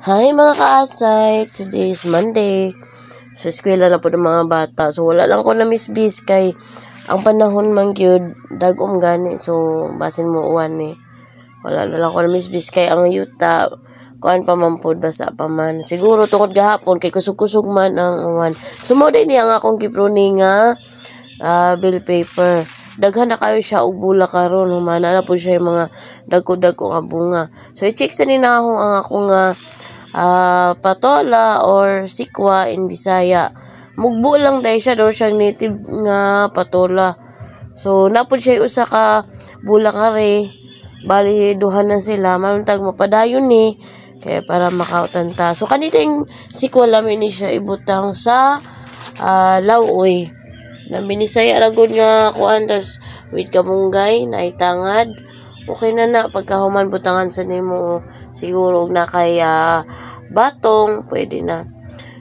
Hi mga kaasay, today is Monday. So eskwela na po ng mga bata. So wala lang ko na misbis kay ang panahon man gyud dagom gani. So basin mo uwan ni. Wala na lang ko na misbis kay ang yuta kuan pa man pod basa pa man. Siguro tungod gahapon kay kusog-kusog man ang uwan. So mo din ang akong gipruni nga bill paper. Daghan na kayo siya og bula karon, humana na po siya yung mga dagko-dagko nga bunga. So i-check sa ninahong ang akong patola or sikwa in Bisaya. Mugbo lang dahil siya daw siyang native nga patola. So napod siya usa ka bulang are. Bali duha na sila mamantag mapadayon ni kaya para makautanta. So kanina yung sikwa lamin ni siya ibutang sa lawoy. Na minisaya ragod nga kuan tas with kamunggay na itangad. Okay na pagkahuman butangan sa nimo siguro na kay batong pwede na.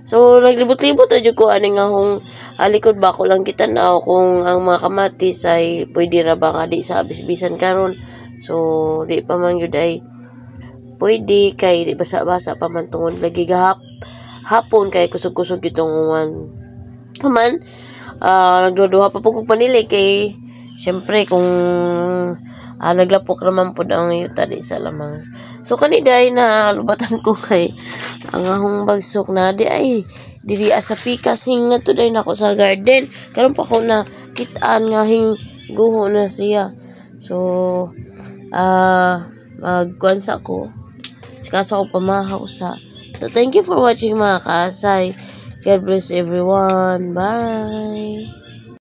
So naglibot-libot ra jud ko ani nga hong likod ba ko lang kita na kung ang mga kamatis ay pwede ra ba nga di sa bisbisan karon. So di pa man gyud ay pwede kay di basa-basa pa man tungod lagi hapon kay kusog-kusog itong uwan. Human nagduduha pa po kong panili kay syempre kung naglapok naman po ang yuta di sa lamang. So kaniday na lubatan ko kay ang ahong bagsok na di ay diri sa pikas hing na to day nako sa garden. Karon pa ko na kitaan nga hing guho na siya. So magkuansa ko. Sikaso ko pamahaw sa. So thank you for watching mga kaasay. God bless everyone. Bye.